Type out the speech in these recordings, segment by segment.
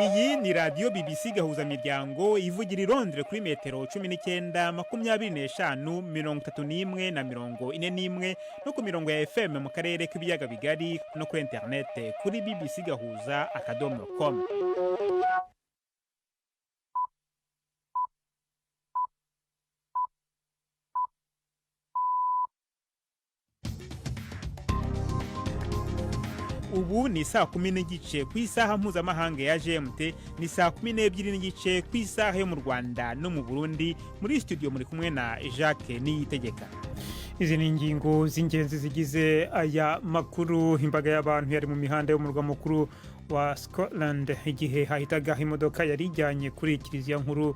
Iyi ni radio BBC gahuza miryango ivugira i Londres kuri metero 19 25 31 na 41 no ku mirongo ya FM mu karere k'ibiyaga bigari no kuri internet kuri bbcgahuza.com. Ubu ni saa 10 n'igice ku isaha mpuzamahanga ya GMT, ni saa 12 n'igice ku isaha yo mu Rwanda no mu Burundi. Muri studio muri kumwe na Jacques Niyitegeka. Izi ni ingingo z'ingenzi zigize aya makuru. Imbaga y'abantu yari mu mihanda yo mu murwa mukuru wa Scotland igihe hahitaga imodoka yari ijyanye kuri kiliziya nkuru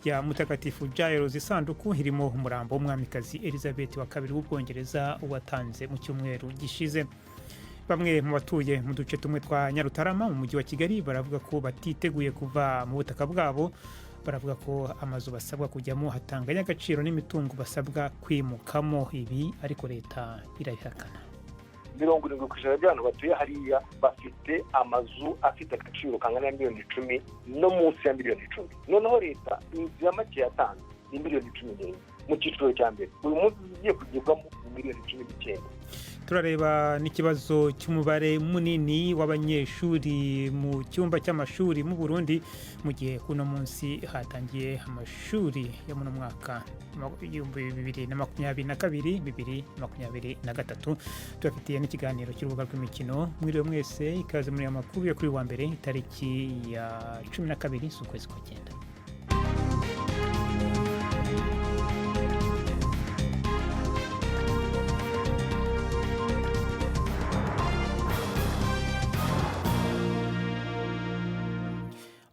ya Mutagatifu Giles. Isanduku irimo umurambo w'umwamikazi Elizabeth wa kabiri w'Ubwongereza watanze mu cyumweru gishize. Bamwe mu batuye mu duce tumwe twa Nyarutarama mu mujyi wa Kigali baravuga ko batiteguye kuva mu butaka bwabo. Baravuga ko amazu basabwa kujyamo hatanganya agaciro n'imitungo basabwa kwimukamo. Ibi ariko leta irabihakana. 70% by'abantu batuye hariya bafite amazu afite agaciro kangana na miliyoni 10 no munsi ya miliyoni 10. Noneho leta inzira make yatanze ni miliyoni 10 mu cyiciro cya mbere. Uyu munsi ugiye kugirwamo miliyoni 19. Turareba n'ikibazo cy'umubare munini w'abanyeshuri mu cyumba cy'amashuri mu Burundi mu gihe kuno munsi hatangiye amashuri yo mu mwaka 2022 2023. Tubafitiye n'ikiganiro cy'urubuga rw'imikino. Mwiriwe mwese, ikaze muri amakuru yo kuri wa mbere itariki ya 12 z'ukwezi kwa 9.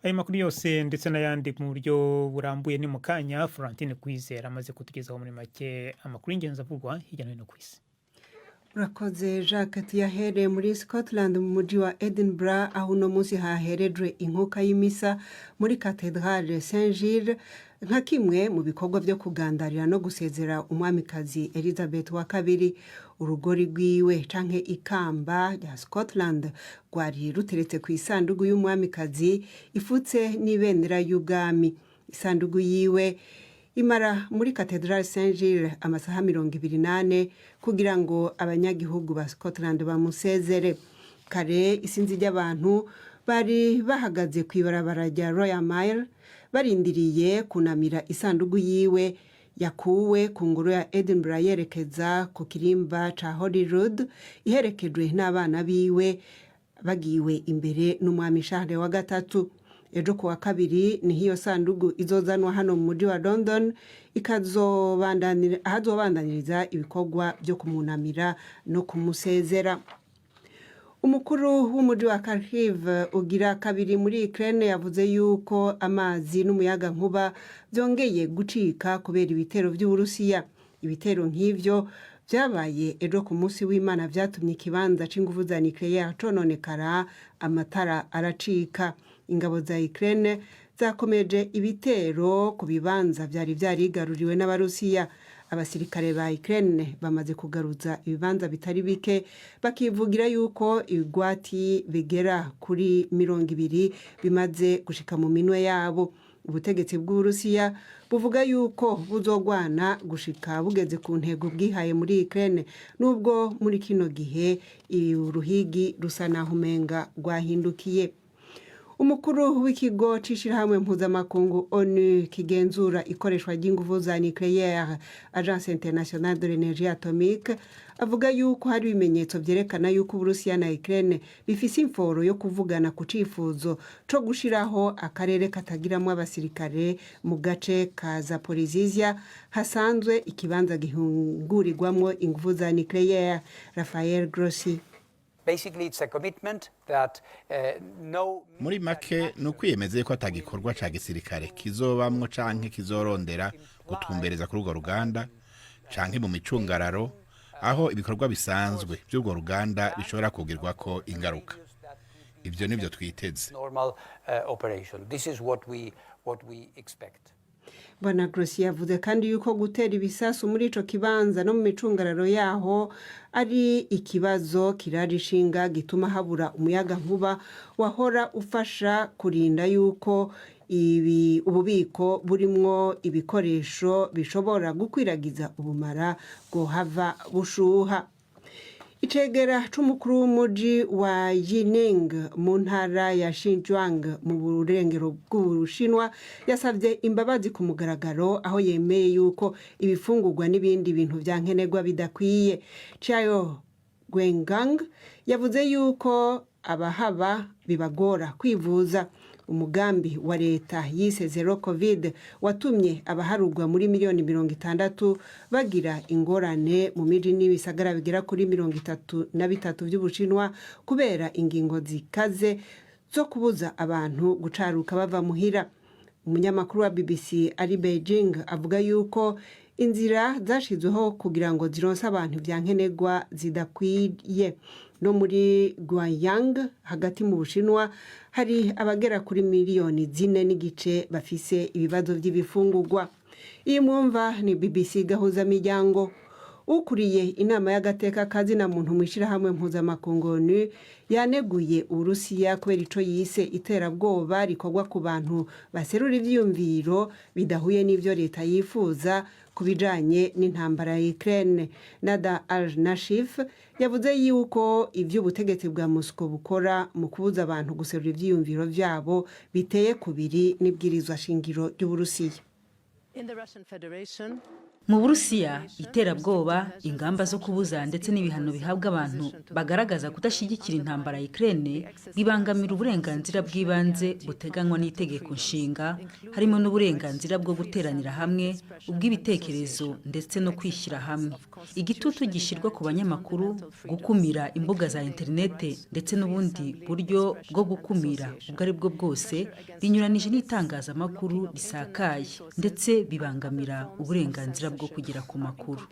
Ayo makuru yose ndetse n'ayandi mu buryo burambuye ni mu kanya. Florentine Kwizera amaze kutugezaho muri make amakuru y'ingenzi avugwa hirya no hino ku isi. Urakoze Jacques. Tuyahereye muri Scotland mu mujyi wa Edinburgh aho uno munsi haherejwe inkuka y'imisa muri Cathedrale Saint Giles nka kimwe mu bikorwa byo kugandarira no gusezera umwamikazi Elizabeth wa kabiri. Urugori rwiwe canke ikamba rya Scotland rwari ruteretse ku isanduku y'umwamikazi ifutse n'ibendera y'ubwami. Isanduku yiwe imara muri Cathedrale Saint Giles amasaha 28 kugira ngo abanyagihugu ba Scotland bamusezere. Kare isinzi ry'abantu bari bahagaze ku ibarabara rya Royal Mile barindiriye kunamira isanduku yiwe yakuwe ku ngoro ya Edinburgh yerekeza ku kirimba ca Holyrood iherekejwe n'abana biwe bagiwe imbere n'umwami Charles wa gatatu. Ejo kuwa kabiri ni hiyo sanduku izozanwa hano mu mujyi wa London ahazobandaniriza ibikorwa byo kumunamira no kumusezera. Umukuru w'umujyi wa Kharkiv ugira kabiri muri Ukraine yavuze yuko amazi n'umuyaga nkuba byongeye gucika kubera ibitero by'Uburusiya. Ibitero nk'ivyo byabaye ejo ku munsi w'Imana byatumye ikibanza c'ingufu za nucleaire cononekara, amatara aracika. Ingabo za Ukraine zakomeje ibitero ku bibanza byari byarigaruriwe n'Abarusiya. Abasirikare ba Ukraine bamaze kugaruza ibibanza bitari bike bakivugira yuko ibigwati bigera kuri 200 bimaze gushika mu minwe yabo. Ubutegetsi bw'Uburusiya buvuga yuko buzogwana gushika bugeze ku ntego bwihaye muri Ukraine, nubwo muri kino gihe uruhigi rusa naho umenga rwahindukiye. Umukuru w'ikigo c'ishirahamwe mpuzamakungu ONU kigenzura ikoreshwa ry'ingufu za nucleaire Agence Internationale de l'Énergie Atomique avuga yuko hari ibimenyetso vyerekana yuko Uburusiya na Ukraine bifise imforo yo kuvugana ku cifuzo co gushiraho akarere katagiramo abasirikare mu gace ka Zaporizhia hasanzwe ikibanza gihungurirwamwo ingufu za nucleaire. Rafael Grossi: Basically it's a commitment that muri make nukwiyemeza ko atagikorwa ca gisirikare kizobamwo canke kizorondera gutumbereza kuri urwo ruganda canke mu micungararo aho ibikorwa bisanzwe by'urwo ruganda bishobora kugirwako ingaruka. Ivyo nivyo twiteze. Normal operation. This is what we expect. Bwana Grossi yavuze kandi yuko gutera ibisasu muri ico kibanza no mu micungararo yaho ari ikibazo kirarishinga gituma habura umuyaga nkuba wahora ufasha kurinda yuko ububiko burimwo ibikoresho bishobora gukwiragiza ubumara bwohava bushuha. Icegera c'umukuru w'umuji wa Jining mu ntara ya Xinjiang mu burengero bw'Ubushinwa yasavye imbabazi ku mugaragaro aho yemeye yuko ibifungurwa n'ibindi bintu vyankenerwa bidakwiye. Chayo Gwengang yavuze yuko abahaba bibagora kwivuza. Umugambi wa leta yise Zero Covid watumye abaharugwa muri miliyoni 60 bagira ingorane mu miji n'ibisagara bigera kuri 33 by'Ubushinwa kubera ingingo zikaze zo kubuza abantu gucaruka bava muhira. Umunyamakuru wa BBC ari Beijing avuga yuko inzira zashizweho kugira ngo zironse abantu vyankenerwa zidakwiye. No muri Guiyang hagati mu Bushinwa hari abagera kuri miliyoni 4 n'igice bafise ibibazo by'ibifungurwa. Iyi mwumva ni BBC gahuza miryango. Ukuriye inama y'agateka kazi na muntu mwishira hamwe mpuzamakungu ONU yaneguye Urusiya kubera ico yise iterabwoba rikorwa ku bantu baserura ivyiyumviro bidahuye n'ivyo leta yifuza kubijanye n'intambara ya Ukraine. Nada al-Nashif yavuze yuko ivy'ubutegetsi bwa Moscow bukora mu kubuza abantu guserura ivyiyumviro vyabo biteye kubiri n'ibwirizwa shingiro ry'Uburusiya. Mu Burusiya iterabwoba ingamba zo kubuza ndetse n'ibihano bihabwa abantu bagaragaza kudashigikira intambara ya Ukraine bibangamira uburenganzira bw'ibanze buteganywa n'itegeko nshinga harimo n'uburenganzira bwo guteranira hamwe ubw'ibitekerezo ndetse no kwishyira hamwe. Igitutu gishirwa ku banyamakuru, gukumira imbuga za interinete ndetse n'ubundi buryo bwo gukumira ubwo ari bwo bwose binyuranije n'itangazamakuru risakaye ndetse bibangamira uburenganzira bwo kugira ku makuru.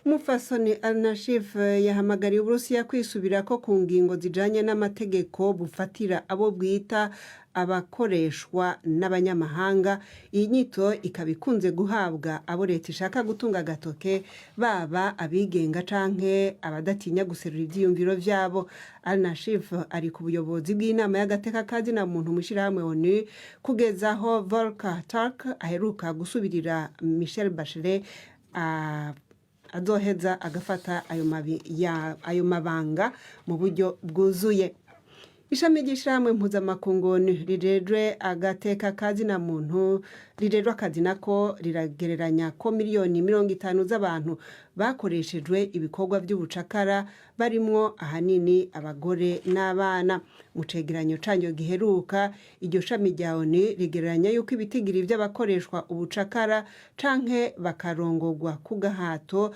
Umufasoni al-Nashif yahamagariye Uburusiya kwisubira ko ku ngingo zijanye n'amategeko bufatira abo bwita abakoreshwa n'abanyamahanga. Iyi nyito ikabikunze guhabwa abo leta ishaka gutunga gatoke baba abigenga canke abadatinya guserura ivyiyumviro vyabo. Al-Nashif ari ku buyobozi bw'inama y'agateka kazi na muntu mushirahamwe ONU kugezaho Volker Turk aheruka gusubirira Michel Bachelet azoheza agafata ayo mabanga mu buryo bwuzuye. Ishami ry'ishyirahamwe mpuzamakungu rirejwe agateka kazi na muntu rirejwe akazi nako riragereranya ko miliyoni 50 z'abantu bakoreshejwe ibikorwa by'ubucakara barimwo ahanini abagore n'abana. Mu cegeranyo canyo giheruka iryo shami rya ONU rigereranya yuko ibitigiri by'abakoreshwa ubucakara canke bakarongorwa ku gahato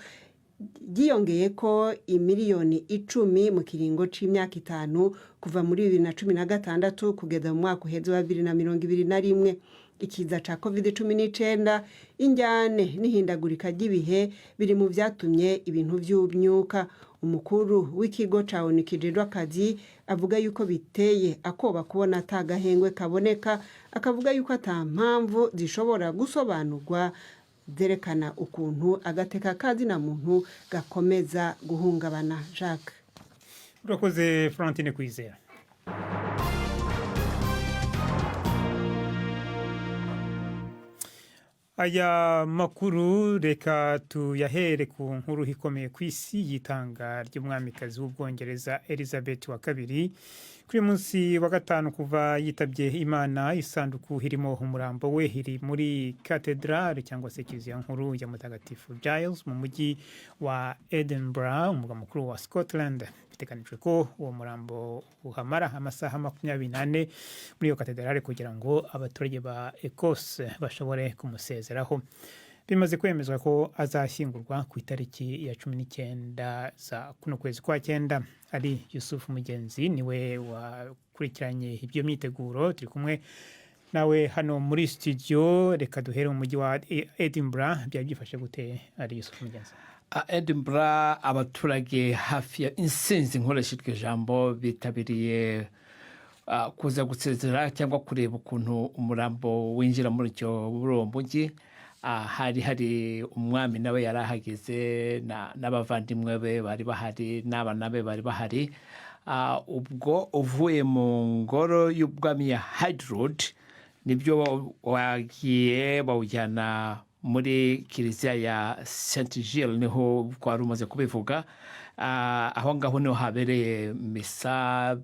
giyongeye ko imiliyoni 10 mu kiringo c'imyaka 5 kuva muri 2016 kugeza mu mwaka uheze wa 2021. Ikiza ca COVID-19 injyane n'ihindagurika ry'ibihe biri mu vyatumye ibintu vy'umyuka. Umukuru w'ikigo ca ONU kijejwe akazi avuga yuko biteye akoba kubona atagahengwe kaboneka, akavuga yuko ata mpamvu zishobora gusobanurwa zerekana ukuntu agateka kazi na muntu gakomeza guhungabana. Jacques urakoze Florentine Kwizera. Aya makuru reka tuyahere ku nkuru ikomeye ku isi y'itanga ry'umwamikazi w'Ubwongereza Elizabeth wa kabiri. Kuri munsi wa gatanu kuva yitabye Imana, isanduku irimo umurambo we iri muri katedrale cyangwa se kiliziya nkuru ya Mutagatifu Giles mu mujyi wa Edinburgh, umurwa mukuru wa Scotland. Biteganijwe ko uwo murambo uhamara amasaha 24 muri iyo katedrale kugira ngo abaturage ba Ecosse bashobore kumusezeraho. Bimaze kwemezwa ko azashyingurwa ku itariki ya 19 za kuno kwezi kwa 9. Ali Yusuf Mugenzi niwe wakurikiranye ibyo myiteguro. Turi kumwe nawe hano muri studio. Reka duhere mu mujyi wa Edinburgh. Byifashe gute Ali Yusuf Mugenzi? Edinburgh abaturage hafi ya insinzi nkoreshejwe jambo bitabiriye kuza gusezera cyangwa kureba ukuntu umurambo winjira muri uwo mujyi. Hari umwami nawe yari ahageze n'abavandimwe be bari bahari n'abana be bari bahari. Ubwo uvuye mu ngoro y'ubwami ya Hyde Road nibyo wagiye bawujyana muri kiliziya ya St Gilles, niho twari umaze kubivuga. Aho ngaho niho habereye misa.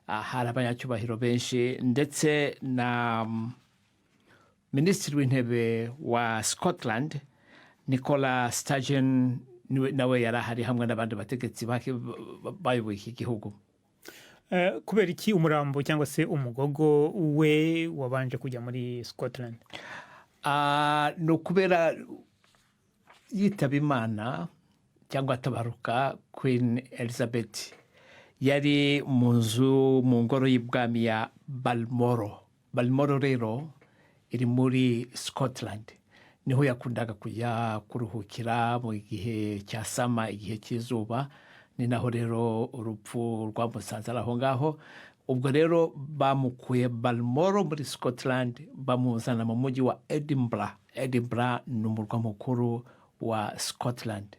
Hari abanyacyubahiro benshi ndetse na minisitiri w'intebe wa Scotland Nicola Sturgeon nawe yari ahari hamwe n'abandi bategetsi bayoboye iki gihugu. Kubera iki umurambo cyangwa se umugogo we wabanje kujya muri Scotland? Ni ukubera yitaba Imana cyangwa atabaruka Queen Elizabeth yari mu ngoro y'ibwami ya Balmoral rero iri muri Scotland, niho yakundaga kujya kuruhukira mu gihe cya sama, igihe cy'izuba. Ni naho rero urupfu rwamusanze aho ngaho. Ubwo rero bamukuye Balmoral muri Scotland bamuzana mu mujyi wa Edinburgh. Edinburgh ni umurwa mukuru wa Scotland.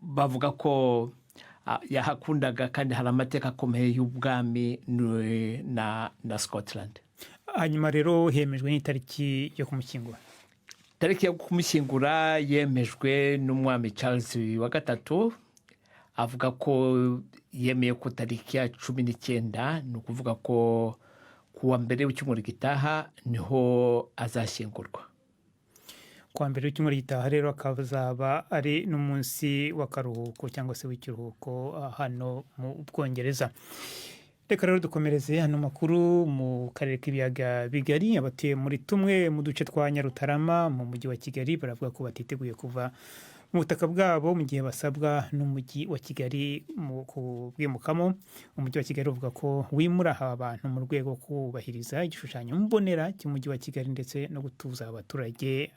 Bavuga ko yahakundaga kandi hari amateka akomeye y'ubwami na Scotland. Hanyuma rero hemejwe n'itariki yo kumushyingura. Tariki yo kumushyingura yemejwe n'umwami Charles wa gatatu. Avuga ko yemeye ko tariki ya 19, ni ukuvuga ko kuwa mbere w'icyumweru gitaha niho azashyingurwa. Kuwa mbere w'icyumweru gitaha rero akazaba ari n'umunsi w'akaruhuko cyangwa se w'ikiruhuko hano mu Bwongereza. Reka rero dukomereze hano makuru mu karere k'ibiyaga bigari. Abatuye muri tumwe mu duce twa Nyarutarama mu mujyi wa Kigali baravuga ko batiteguye kuva mu butaka bwabo mu gihe basabwa n'umujyi wa Kigali mu kubwimukamo. Umujyi wa Kigali uvuga ko wimura aba bantu mu rwego kubahiriza igishushanyo mbonera cy'umujyi wa Kigali ndetse no gutuza abaturage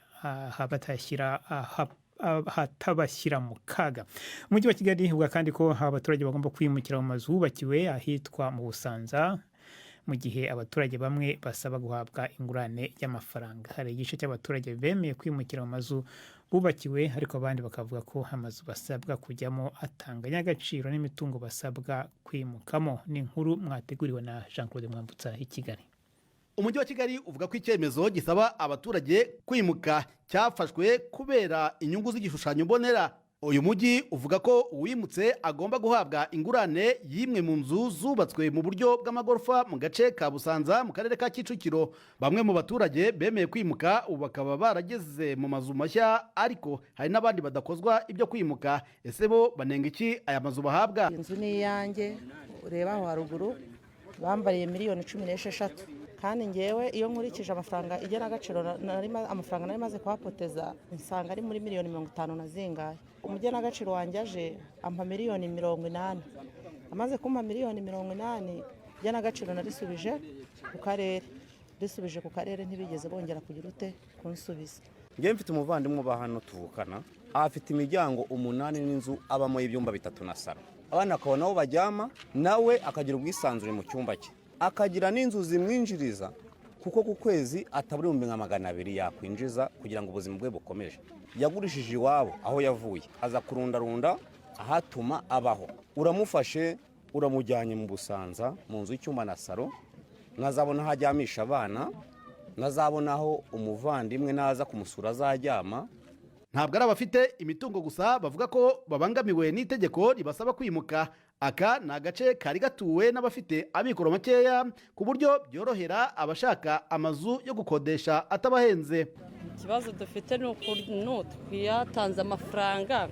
hatabashyira mu kaga. Umujyi wa Kigali uvuga kandi ko abaturage bagomba kwimukira mu mazu bubakiwe ahitwa mu Busanza, mu gihe abaturage bamwe basaba guhabwa ingurane y'amafaranga. Hari igice cy'abaturage bemeye kwimukira mu mazu bubakiwe, ariko abandi bakavuga ko amazu basabwa kujyamo atanganya agaciro n'imitungo basabwa kwimukamo. Ni inkuru mwateguriwe na Jean Claude Mwambutsa i Kigali. Umujyi wa Kigali uvuga ko icyemezo gisaba abaturage kwimuka cyafashwe kubera inyungu z'igishushanyo mbonera. Uyu mujyi uvuga ko uwimutse agomba guhabwa ingurane y'imwe mu nzu zubatswe mu buryo bw'amagorofa mu gace ka Busanza mu karere ka Kicukiro. Bamwe mu baturage bemeye kwimuka ubu bakaba barageze mu mazu mashya, ariko hari n'abandi badakozwa ibyo kwimuka. Ese bo banenga iki aya mazu bahabwa? Inzu ni iyanjye, ureba aho haruguru bambariye miliyoni 16, kandi ngewe iyo nkurikije amafaranga igena agaciro amafaranga nari maze kuhapoteza nsanga ari muri miliyoni 50 na zingahe. Umugena agaciro wanjye aje ampa miliyoni 80. Amaze kumpa miliyoni 80, igena agaciro narisubije ku karere ntibigeze bongera kugira ute kunsubiza. Ngewe mfite umuvandimwe uba hano tuvukana, afite imiryango 8 n'inzu abamo y'ibyumba 3 na salo. Abana akabona aho bajyama, nawe akagira ubwisanzure mu cyumba cye, akagira n'inzu zimwinjiriza kuko ku kwezi ataburi 200 yakwinjiza kugira ngo ubuzima bwe bukomeje. Yagurishije iwabo aho yavuye, aza kurundarunda ahatuma abaho. Uramufashe uramujyanye mu Busanza mu nzu y'icyumba na salo, nazabona hajyamisha abana, nazabonaho umuvandimwe naza kumusura azajyama. Ntabwo ari abafite imitungo gusa bavuga ko babangamiwe n'itegeko ribasaba kwimuka. Aka ni agace kari gatuwe n'abafite amikoro makeya ku buryo byorohera abashaka amazu yo gukodesha atabahenze. Ikibazo dufite ni ukuntu twiyatanze amafaranga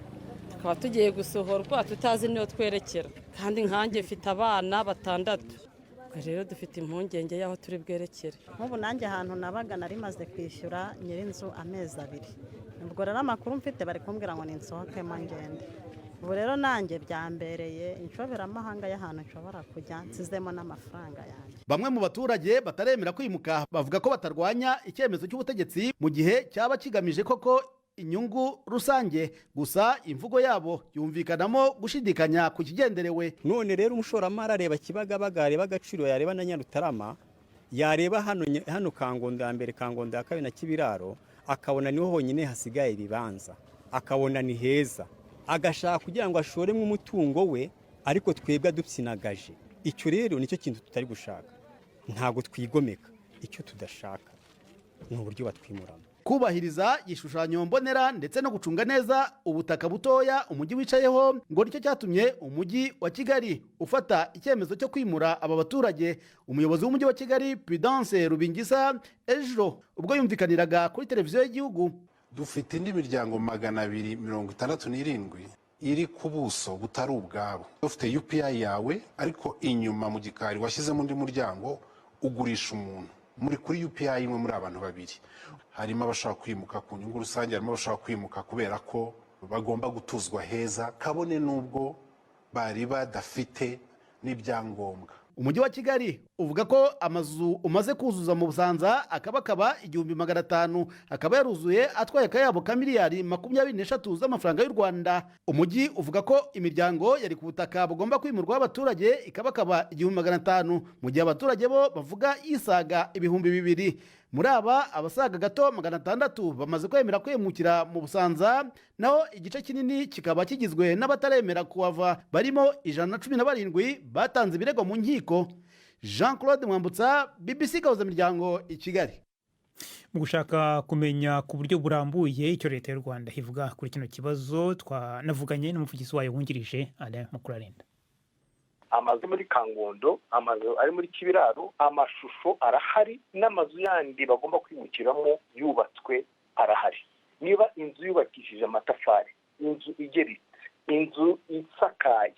tukaba tugiye gusohorwa tutazi niyo twerekera, kandi nkanjye mfite abana 6. Rero dufite impungenge y'aho turi bwerekere. Nk'ubu nanjye ahantu nabaga nari maze kwishyura nyir'inzu amezi 2. Ubwo rero amakuru mfite bari kumbwira ngo ninsohokemo ngende. Ubu rero nanjye byambereye inshoberamahanga y'ahantu nshobora kujya nsizemo n'amafaranga yanjye. Bamwe mu baturage bataremera kwimuka bavuga ko batarwanya icyemezo cy'ubutegetsi mu gihe cyaba kigamije koko inyungu rusange, gusa imvugo yabo yumvikanamo gushidikanya ku kigenderewe. None rero umushoramari areba Kibagabaga, areba Agaciro, yareba na Nyarutarama, yareba hano Kangondo ya mbere, Kangondo ya kabiri na Kibiraro, akabona niho honyine hasigaye ibibanza, akabona ni heza, agashaka kugira ngo ashoremo umutungo we, ariko twebwe dupyinagaje. Icyo rero nicyo kintu tutari gushaka. Ntabwo twigomeka, icyo tudashaka ni uburyo batwimuramo. Kubahiriza igishushanyo mbonera ndetse no gucunga neza ubutaka butoya umujyi wicayeho ngo nicyo cyatumye umujyi wa Kigali ufata icyemezo cyo kwimura aba baturage. Umuyobozi w'umujyi wa Kigali Prudence Rubingisa ejo ubwo yumvikaniraga kuri televiziyo y'igihugu: dufite indi miryango 267 iri ku buso butari ubwabo. Dufite UPI yawe, ariko inyuma mu gikari washyizemo undi muryango ugurisha umuntu. Muri kuri UPI imwe muri abantu babiri, harimo abashaka kwimuka ku nyungu rusange, harimo abashaka kwimuka kubera ko bagomba gutuzwa heza, kabone n'ubwo bari badafite n'ibyangombwa. Umujyi wa Kigali uvuga ko amazu umaze kuzuza mu Busanza akaba 1500, akaba yaruzuye atwaye akayabo ka miliyari 23 z'amafaranga y'u Rwanda. Umujyi uvuga ko imiryango yari ku butaka bugomba kwimurwa abaturage ikaba 1500, mu gihe abaturage bo bavuga isaga 2000. Muri aba abasaga gato 600 bamaze kwemera kwimukira mu Busanza, naho igice kinini kikaba kigizwe n'abataremera kuhava, barimo 117 batanze ibirego mu nkiko. Jean-Claude Mwambutsa, BBC Gahuza Miryango, i Kigali. Mu gushaka kumenya ku buryo burambuye icyo leta y'u Rwanda ivuga kuri kino kibazo, twanavuganye n'umuvugizi wayo wungirije Alain Mukurarinda. Amazu muri Kangondo, amazu ari muri Kibiraro, amashusho arahari, n'amazu yandi bagomba kwimukiramo yubatswe arahari. Niba inzu yubakishije amatafari, inzu igeretse, inzu isakaye,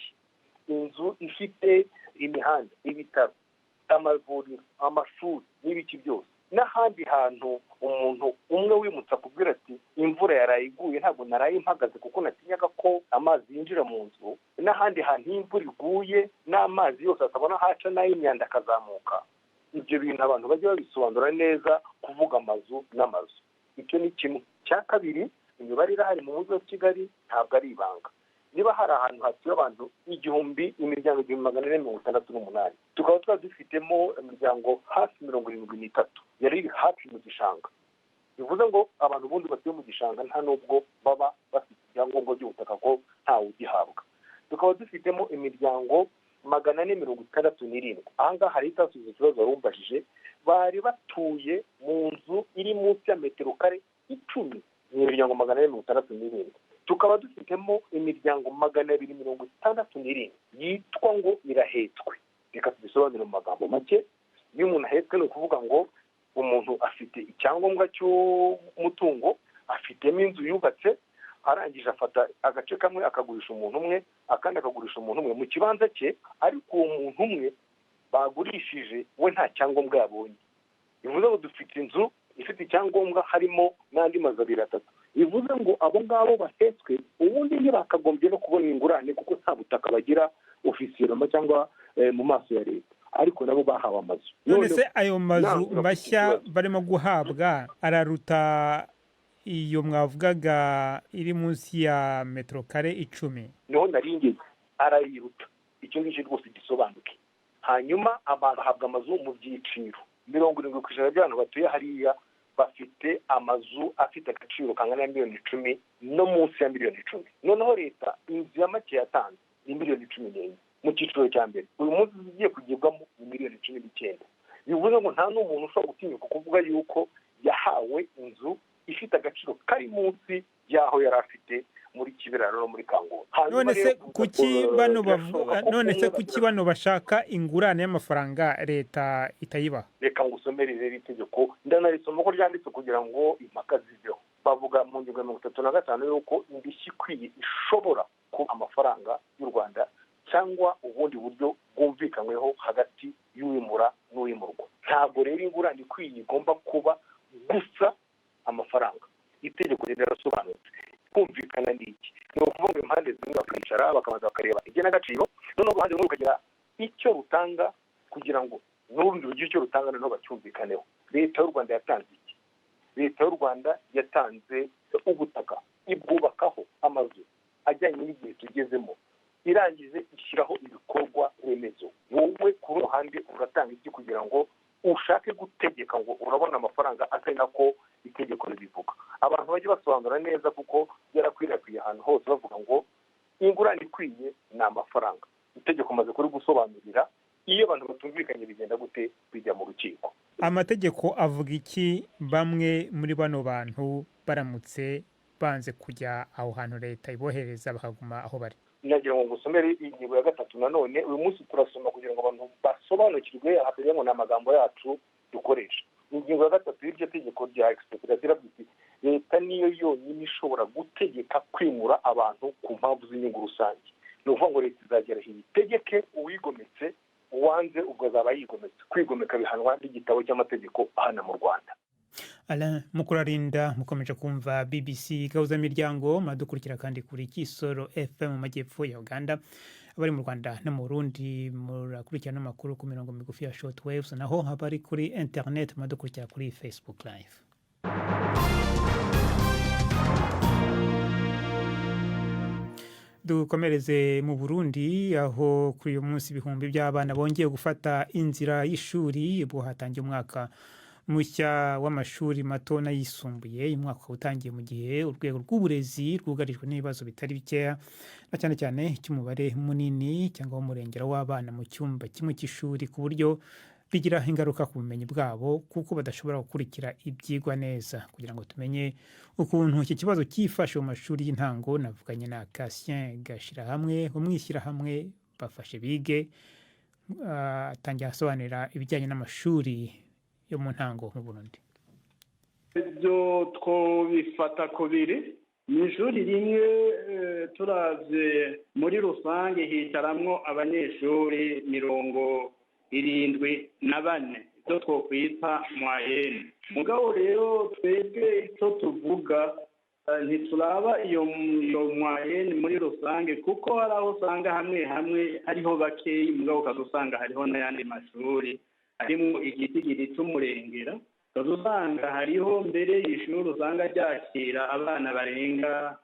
inzu ifite imihanda, ibitaro, amavuriro, amashuri n'ibiki byose, n'ahandi hantu umuntu umwe wimutsa kubwira ati imvura yarayiguye ntabwo naraye impagaze kuko natinyaga ko amazi yinjira mu nzu, n'ahandi hantu imvura iguye n'amazi yose asabona haca n'ay'imyanda akazamuka. Ibyo bintu abantu bajya babisobanura neza, kuvuga amazu n'amazu. Icyo ni kimwe. Cya kabiri, imibare irahari mu mujyi wa Kigali ntabwo ari ibanga. Niba hari ahantu hatuye abantu imiryango 1468, tukaba twadufitemo imiryango hafi 73 yari iri hafi mu gishanga. Bivuze ngo abantu bundi batuye mu gishanga nta nubwo baba bafite ibyangombwa by'ubutaka ko ntawe ugihabwa. Tukaba dufitemo imiryango 467. Ahangaha hari itasubiza ikibazo warumbajije, bari batuye mu nzu iri munsi ya metero kare 10, ni imiryango 467. Tukaba dufitemo imiryango 267 yitwa ngo irahetswe. Reka tubisobanure mu magambo make. Iyo umuntu ahetswe ni ukuvuga ngo umuntu afite icyangombwa cy'umutungo, afitemo inzu yubatse, arangije afata agace kamwe akagurisha umuntu umwe, akandi akagurisha umuntu umwe mu kibanza cye, ariko uwo muntu umwe bagurishije we nta cyangombwa yabonye. Bivuze ngo dufite inzu ifite icyangombwa harimo n'andi mazu 2-3. Bivuze ngo abo ngabo bahetswe ubundi ntibakagombye no kubona ingurane kuko nta butaka bagira ofisiyeloma cyangwa mu maso ya leta, ariko nabo bahawe amazu. None se ayo mazu mashya barimo guhabwa araruta iyo mwavugaga iri munsi ya metero kare 10? Niho naringeze, arayiruta. Icyo ngicyo rwose gisobanuke. Hanyuma abantu bahabwa amazu mu byiciro. 70% by'abantu batuye hariya bafite amazu afite agaciro kangana na miliyoni 10 no munsi ya miliyoni 10. Noneho leta inzu ya make yatanze ni miliyoni 11 mu cyiciro cya mbere. Uyu munsi zigiye kugibwamo miliyoni 19. Bivuze ngo nta n'umuntu ushobora gutinyuka kuvuga yuko yahawe inzu ifite agaciro kari munsi y'aho yari afite muri Kibiraro no muri Kangondo. None se kuki bano bashaka ingurane y'amafaranga leta itayibaha? Reka ngusomere rero itegeko, ndanarisoma ko ryanditse kugira ngo impaka ziveho. Bavuga mu ngingo ya 35 yuko indishyi ikwiye ishobora kuba amafaranga y'u Rwanda cyangwa ubundi buryo bwumvikanyweho hagati y'uwimura n'uwimurwa. Ntabwo rero ingurane ikwiye igomba kuba gusa amafaranga. Itegeko rirasobanutse. Kumvikana n'iki? Ni ukuvuga impande zimwe bakicara bakabanza bakareba igenagaciro, noneho uruhande rumwe rukagira icyo rutanga kugira ngo n'urundi rugira icyo rutanga noneho bacyumvikaneho. Leta y'u Rwanda yatanze iki? leta y'u Rwanda yatanze ubutaka ibwubakaho amazu ajyanye n'igihe tugezemo, irangije ishyiraho ibikorwa remezo. Wowe ku ruhande uratanga iki kugira ngo ushake gutegeka ngo urabona amafaranga atari nako itegeko ribivuga? Abantu bajye basobanura neza, kuko yarakwirakwiye ahantu hose bavuga ngo ingurane ikwiye ni amafaranga. Itegeko maze kuri gusobanurira, iyo abantu batumvikanye bigenda gute? Bijya mu rukiko. Amategeko avuga iki bamwe muri bano bantu baramutse banze kujya aho hantu leta ibohereza bakaguma aho bari? Nagira ngo ngusomere ingingo ya 3 nanone. Uyu munsi turasoma kugira ngo abantu basobanukirwe, hatagira ngo n'amagambo yacu dukoresha. Ingingo ya 3 y'iryo tegeko rya expropriation biti leta niyo yonyine ishobora gutegeka kwimura abantu ku mpamvu z'inyungu rusange. Ni ukuvuga ngo leta izagera itegeke uwigometse, uwanze ubwo azaba yigometse. Kwigomeka bihanwa n'igitabo cy'amategeko ahana mu Rwanda. Alain Mukurarinda, mukomeje kumva BBC Gahuza Miryango, madukurikira kandi kuri Kisoro FM mu majyepfo ya Uganda. Abari mu Rwanda no mu Burundi murakurikirana amakuru ku mirongo migufi ya shortwaves, naho abari kuri internet madukurikira kuri Facebook Live. Dukomereze mu Burundi, aho kuri uyu munsi ibihumbi by'abana bongeye gufata inzira y'ishuri. Ubwo hatangiye umwaka mushya w'amashuri mato n'ayisumbuye. Uyu mwaka utangiye mu gihe urwego rw'uburezi rwugarijwe n'ibibazo bitari bikeya, na cyane cyane cy'umubare munini cyangwa umurengera w'abana mu cyumba kimwe cy'ishuri, ku buryo bigira ingaruka ku bumenyi bwabo, kuko badashobora gukurikira ibyigwa neza. Kugira ngo tumenye ukuntu iki kibazo cyifashe mu mashuri y'intango, navuganye na Cassien Gashirahamwe, umwishyirahamwe bafashe bige, atangiye asobanurira ibijyanye n'amashuri yo mu ntango mu Burundi. Ibyo twobifata kubiri. Mu ishuri rimwe turavye muri rusange hicaramwo abanyeshuri 74, ibyo twokwita moyenne. Mugabo rero twebwe icyo tuvuga ntituraba iyo moyenne muri rusange, kuko hari aho usanga hamwe hamwe hariho bakeyi, mugabo ukazusanga hariho n'ayandi mashuri harimo igitigiri cy'umurengera. Ukazusanga hariho mbere y'ishuri usanga ryakira abana barenga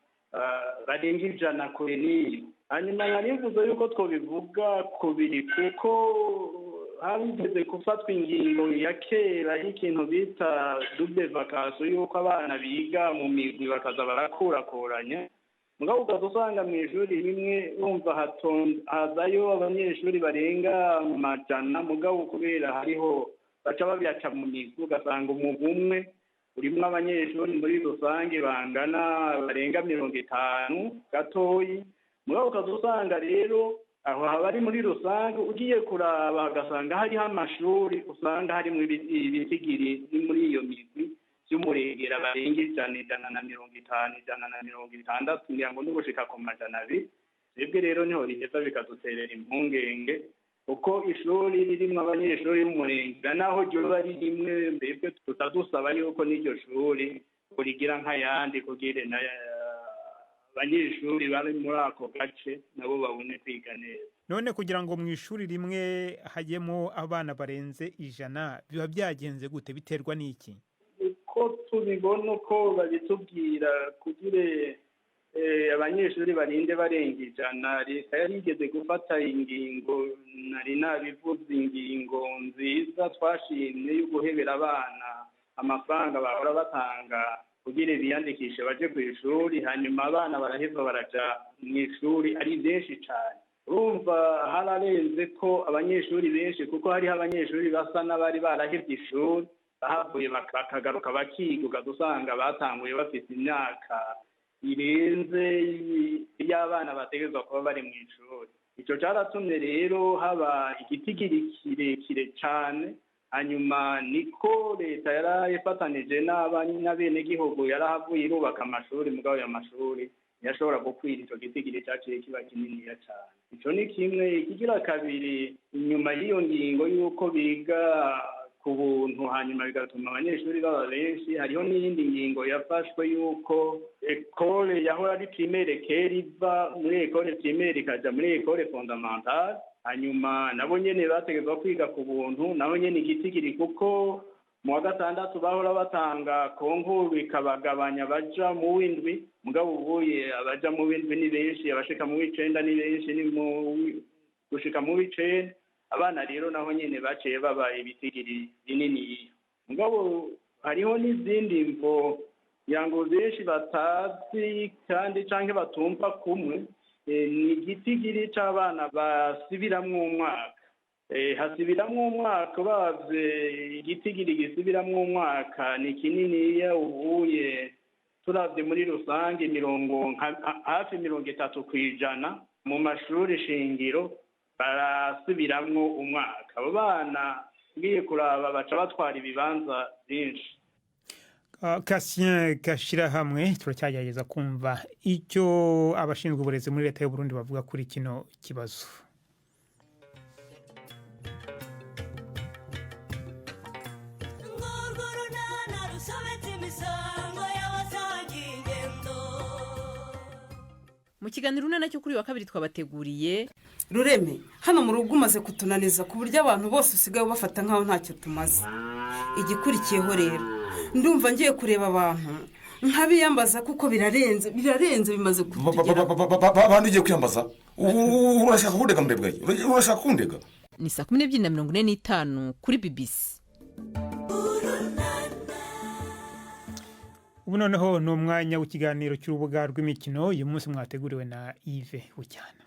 100 kure n'iyo. Hanyuma narivuze yuko twobivuga kubiri, kuko habigeze gufatwa ingingo ya kera y'ikintu bita double vacation, yuko abana biga mu migwi bakaza barakurakuranya. Mugabo ukazusanga mu ishuri rimwe wumva hazayo abanyeshuri barenga 100, mugabo kubera hariho baca babyaca mu migwi, ugasanga umugwi umwe urimo abanyeshuri muri rusange bangana barenga 50 gatoyi. Mugabo ukazusanga rero aho habari muri rusange ugiye kuraba ugasanga hariho amashuri usanga harimo ibitigiri muri iyo migwi by'umurengera barenga 150, 160, ngira ngo n'ugushika ku 200. Twebwe rero niho riheza bikaduterera impungenge, kuko ishuri ririmo abanyeshuri b'umurengera naho ryoba ari rimwe, mbebwe tutadusaba yuko n'iryo shuri kurigira nk'ayandi, kugira abanyeshuri bari muri ako gace nabo babone kwiga neza. None kugira ngo mu ishuri rimwe hajyemo abana barenze 100 biba byagenze gute? Biterwa n'iki? Ko tubibona uko babitubwira, kugira abanyeshuri barinde barenga 100, leta yarigeze gufata ingingo, nari nabivuze, ingingo nziza twashimye yo guhebera abana amafaranga bahora batanga kugira biyandikishe baje ku ishuri. Hanyuma abana baraheva baraja mu ishuri ari benshi cyane. Urumva hararenze ko abanyeshuri benshi, kuko hariho abanyeshuri basa n'abari barahevye ishuri, bahavuye bakagaruka bakiga, ugasanga batanguye bafite imyaka irenze y'abana bategerezwa kuba bari mu ishuri. Icyo cyaratumye rero haba igitigiri kirekire cyane. Hanyuma niko leta yarayifatanije n'abenegihugu yarahavuye irubaka amashuri, mugabo ya mashuri yashobora gukwira icyo gitigiri cyaciye kiba kininiya cyane. Icyo ni kimwe. Ikigira kabiri, inyuma y'iyo ngingo y'uko biga ku buntu hanyuma bigatuma abanyeshuri baba benshi, hariho n'iyindi ngingo yafashwe y'uko ekole yahora ari primaire kera iva muri ekole primaire ikaja muri ekole fondamentale. Hanyuma nabo nyene bategezwa kwiga ku buntu, nabo nyene igitigiri, kuko mu wa gatandatu bahora batanga konkuru ikabagabanya baja mu w'indwi mugabo ubuye abaja mu w'indwi ni benshi abashika mu w'icenda ni benshi ni gushika mu w'icenda abana rero naho nyene baciye baba ibitigiri binini mugabo hariho n'izindi mvo yango benshi batazi kandi canke batumva kumwe ni igitigiri c'abana basibiramwo umwaka hasibiramwo umwaka bavye igitigiri gisibiramwo umwaka ni kininiya ubuye turavye muri rusange hafi 30% mu mashuri shingiro barasubiramwo umwaka abo bana ngiye kuraba baca batwara ibibanza byinshi. Kasien Gashirahamwe turacyagerageza kumva icyo abashinzwe uburezi muri leta y'u Burundi bavuga kuri kino kibazo. Mu kiganiro nacyo kuri wa kabiri twabateguriye Rureme hano mu rugo umaze kutunaniza ku buryo abantu bose usigaye bafata nkaho ntacyo tumaze. Igikurikiyeho rero ndumva ngiye kureba abantu nkabiyambaza kuko birarenze bimaze kutugera. Abantu ugiye kwiyambaza urashaka kundega mbebwe urashaka kundega. Ni 12:45 kuri BBC. Ubu noneho ni umwanya w'ikiganiro cy'urubuga rw'imikino uyu munsi mwateguriwe na Yves Bucyana.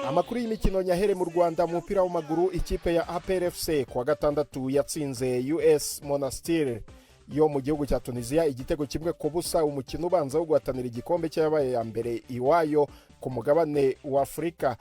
Amakuru y'imikino nyahere mu Rwanda mu mupira w'amaguru ikipe ya APR FC kuwa gatandatu yatsinze US Monastir yo mu gihugu cya Tunisia igitego kimwe ku busa umukino ubanza wo guhatanira igikombe cyabaye ya mbere iwayo ku mugabane wa Afrika.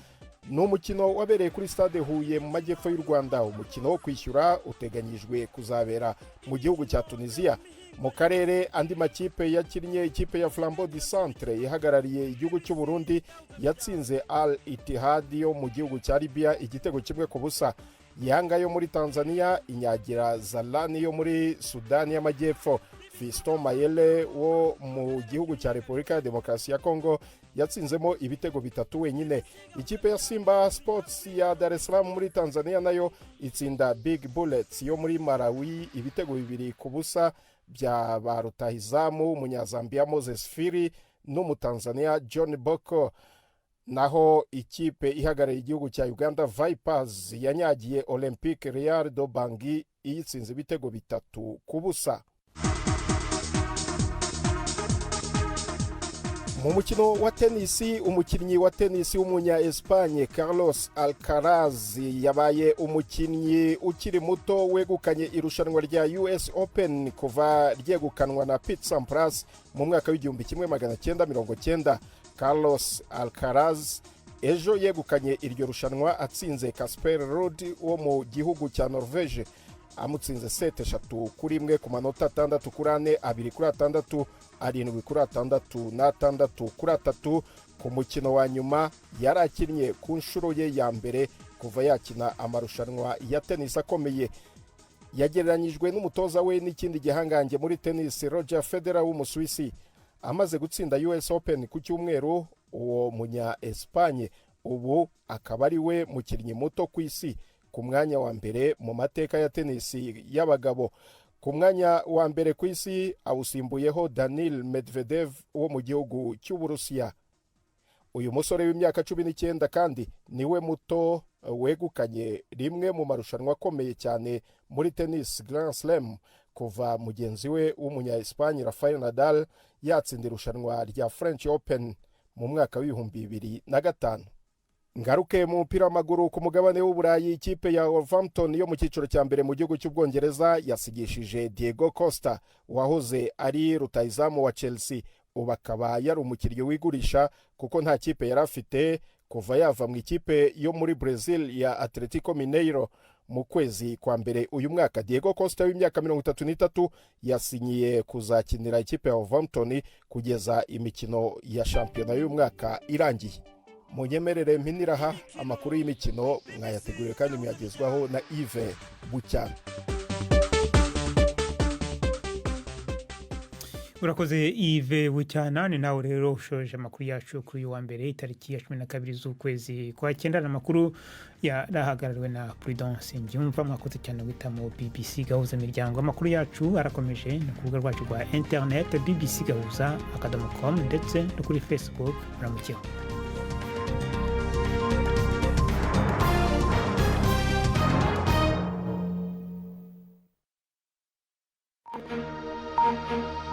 Ni umukino wabereye kuri stade Huye mu majyepfo y'u Rwanda. Umukino wo kwishyura uteganyijwe kuzabera mu gihugu cya Tunisia. Mu karere andi makipe yakinnye ikipe ya Flambeau du Centre ihagarariye igihugu cy'u Burundi yatsinze Al Ittihad yo mu gihugu cya Libya igitego kimwe ku busa. Yanga yo muri Tanzania inyagira Zalani yo muri Sudani y'Amajyepfo. Fiston Mayele wo mu gihugu cya Repubulika ya Demokarasi ya Kongo yatsinzemo ibitego bitatu wenyine. Ikipe ya Simba Sports ya Dar es Salaam muri Tanzania nayo itsinda Big Bullets yo muri Malawi ibitego bibiri ku busa bya ba rutahizamu umunyazambia Moses Firi n'umutanzania John Boko. Naho ikipe ihagarariye igihugu cya Uganda Vipers yanyagiye Olympique Real do Bangui iyitsinze ibitego bitatu ku busa. Mu mukino wa tenisi umukinnyi wa tenisi w'umunya Espagne Carlos Alcaraz yabaye umukinnyi ukiri muto wegukanye irushanwa rya US Open kuva ryegukanwa na Pete Sampras mu mwaka w'1990. Carlos Alcaraz ejo yegukanye iryo rushanwa atsinze Casper Ruud wo mu gihugu cya Norvege amutsinze 7-3 ku manota 6-4 2-6 7-6 na 6-3 ku mukino wa nyuma yarakinnye ku nshuro ye ya mbere kuva yakina amarushanwa ya tennis akomeye. Yagereranyijwe n'umutoza we n'ikindi gihangange muri tennis Roger Federer w'Umusuwisi. Amaze gutsinda US Open ku cyumweru uwo munya Espagne ubu akaba ari we mukinnyi muto ku isi ku mwanya wa mbere mu mateka ya tenisi y'abagabo. Ku mwanya wa mbere ku isi awusimbuyeho Daniil Medvedev wo mu gihugu cy'Uburusiya. Uyu musore w'imyaka 19 kandi niwe muto wegukanye rimwe mu marushanwa akomeye cyane muri tennis Grand Slam kuva mugenzi we w'umunya Espagne Rafael Nadal yatsinda irushanwa rya French Open mu mwaka w'2005. Ngaruke mu mupira w'amaguru ku mugabane w'Uburayi ikipe ya Wolverhampton yo mu cyiciro cya mbere mu gihugu cy'Ubwongereza yasigishije Diego Costa wahoze ari rutahizamu wa Chelsea ubu akaba yari umukiriya wigurisha kuko nta kipe yari afite kuva yava mu ikipe yo muri Brazil ya Atletico Mineiro mu kwezi kwa mbere uyu mwaka. Diego Costa w'imyaka 33 yasinyiye kuzakinira ikipe ya Wolverhampton kugeza imikino ya shampiyona y'uyu mwaka irangiye. Munyemerere mpiniraha amakuru y'imikino mwayateguriwe kandi muyagezwaho na Yves Bucyana. urakoze Yves Bucyana ni nawe rero ushoje amakuru yacu kuri uyu wa mbere itariki ya 12 z'ukwezi kwa 9 n'amakuru yarahagarariwe na Prudence Mbyumva mwakoze cyane guhitamo BBC Gahuza Miryango. Amakuru yacu arakomeje no ku rubuga rwacu rwa internet bbcgahuza.com ndetse no kuri Facebook. Muramukeho. Thank you.